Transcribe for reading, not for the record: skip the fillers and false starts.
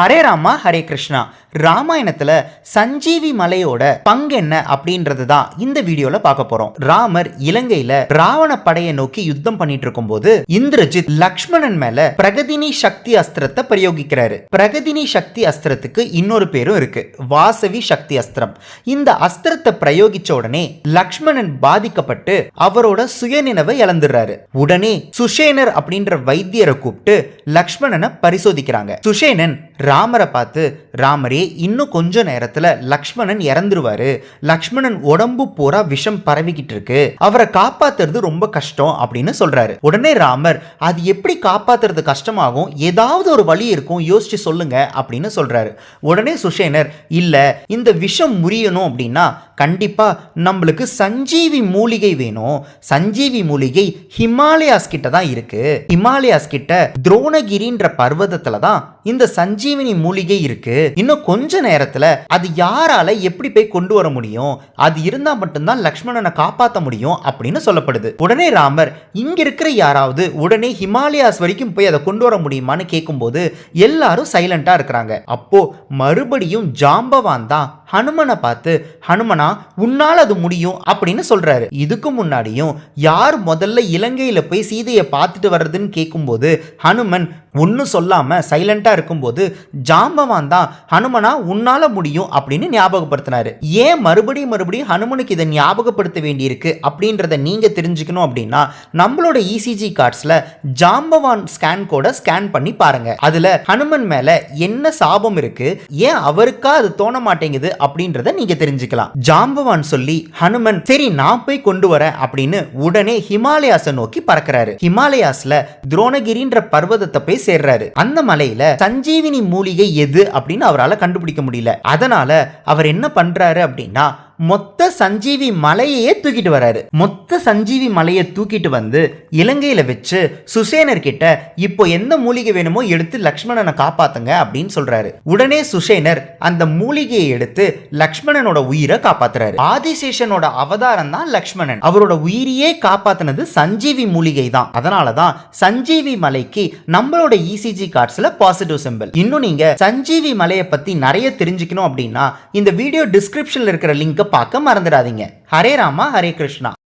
ஹரே ராமா ஹரே கிருஷ்ணா. ராமாயணத்துல சஞ்சீவி மலையோட பங்கு என்ன அப்படின்றது தான் இந்த வீடியோல பார்க்க போறோம். ராமர் இலங்கையில ராவண படையை நோக்கி யுத்தம் பண்ணிட்டு இருக்கும் போது இந்திரஜித் லக்ஷ்மணன் மேல பிரகதினி சக்தி அஸ்திரத்தை பிரயோகிக்கிறாரு. பிரகதினி சக்தி அஸ்திரத்துக்கு இன்னொரு பேரும் இருக்கு, வாசவி சக்தி அஸ்திரம். இந்த அஸ்திரத்தை பிரயோகிச்ச உடனே லக்ஷ்மணன் பாதிக்கப்பட்டு அவரோட சுயநினைவை இழந்துடுறாரு. உடனே சுஷேனர் அப்படின்ற வைத்தியரை கூப்பிட்டு லக்ஷ்மணனை பரிசோதிக்கிறாங்க. சுஷேனன் ராமரை பார்த்து, ராமரே இன்னும் கொஞ்ச நேரத்துல லக்ஷ்மணன் இறந்துருவாரு, லக்ஷ்மணன் உடம்பு பூரா விஷம் பரவிக்கிட்டு இருக்கு, அவரை காப்பாத்துறது ரொம்ப கஷ்டம் அப்படின்னு சொல்றாரு. உடனே ராமர், அது எப்படி காப்பாத்துறது கஷ்டமாகும், ஏதாவது ஒரு வழி இருக்கும், யோசிச்சு சொல்லுங்க அப்படின்னு சொல்றாரு. உடனே சுஷேனர், இல்ல இந்த விஷம் முறியணும் அப்படின்னா கண்டிப்பா நம்மளுக்கு சஞ்சீவி மூலிகை வேணும். சஞ்சீவி மூலிகை ஹிமாலயாஸ் கிட்ட தான் இருக்கு. ஹிமாலயாஸ் கிட்ட துரோணகிரின்ற பர்வதத்துல தான் இந்த சஞ்சீவினி மூலிகை இருக்கு. இன்னும் கொஞ்ச நேரத்துல அது யாரால எப்படி போய் கொண்டு வர முடியும், அது இருந்தா மட்டும்தான் லக்ஷ்மணனை காப்பாற்ற முடியும் அப்படின்னு சொல்லப்படுது. உடனே ராமர், இங்க இருக்கிற யாராவது உடனே ஹிமாலயாஸ் வரைக்கும் போய் அதை கொண்டு வர முடியுமான்னு கேட்கும்போது எல்லாரும் சைலண்டா இருக்கிறாங்க. அப்போ மறுபடியும் ஜாம்பவான் தான் ஹனுமனை பார்த்து, ஹனுமனா உன்னால் அது முடியும் அப்படின்னு சொல்றாரு. இதுக்கு முன்னாடியும் யார் முதல்ல இலங்கையில போய் சீதையை பார்த்துட்டு வர்றதுன்னு கேட்கும்போது ஹனுமன் ஒன்னும் சொல்லாம சைலண்டா இருக்கும்போது ஜாம்பவான் தான் ஹனுமனா உன்னால முடியும் அப்படின்னு ஞாபகப்படுத்தினாரு. ஏன் மறுபடியும் ஹனுமனுக்கு இதை ஞாபகப்படுத்த வேண்டியிருக்கு அப்படின்றத நீங்க தெரிஞ்சுக்கணும் அப்படின்னா நம்மளோட இசிஜி கார்ட்ஸ்ல ஜாம்பவான் ஸ்கேன் கோட ஸ்கேன் பண்ணி பாருங்க. அதுல ஹனுமன் மேல என்ன சாபம் இருக்கு, ஏன் அவருக்கா அது தோண மாட்டேங்குது அப்படின்றத நீங்க தெரிஞ்சுக்கலாம். ஜாம்பவான் சொல்லி ஹனுமன் சரி நான் போய் கொண்டு வரேன் அப்படின்னு உடனே ஹிமாலயாஸை நோக்கி பறக்கிறாரு. ஹிமாலயாஸ்ல துரோணகிரின்ற பர்வதத்தை போய் சேர்றாரு. அந்த மலையில சஞ்சீவினி மூலிகை எது அப்படின்னு அவரால் கண்டுபிடிக்க முடியல. அதனால அவர் என்ன பண்றாரு அப்படின்னா மொத்த சஞ்சீவி மலையே தூக்கிட்டு வராரு. மொத்த சஞ்சீவி மலையை தூக்கிட்டு வந்து இலங்கையில வச்சு சுஷேனர் கிட்ட இப்போ எந்த மூலிகை வேணுமோ எடுத்து லக்ஷ்மணனை காப்பாத்துங்க அப்படின்னு சொல்றாரு. உடனே சுஷேனர் அந்த மூலிகையை எடுத்து லக்ஷ்மணனோட உயிரை காப்பாத்துறாரு. ஆதிசேஷனோட அவதாரம் தான் லக்ஷ்மணன். அவரோட உயிரையே காப்பாத்தினது சஞ்சீவி மூலிகை தான். அதனாலதான் சஞ்சீவி மலைக்கு நம்மளோட இசிஜி கார்ட்ஸ்ல பாசிட்டிவ் சிம்பிள். இன்னும் நீங்க சஞ்சீவி மலையை பத்தி நிறைய தெரிஞ்சுக்கணும் அப்படின்னா இந்த வீடியோ டிஸ்கிரிப்ஷன்ல இருக்கிற லிங்க் பார்க்க மறந்துடாதீங்க. ஹரே ராமா ஹரே கிருஷ்ணா.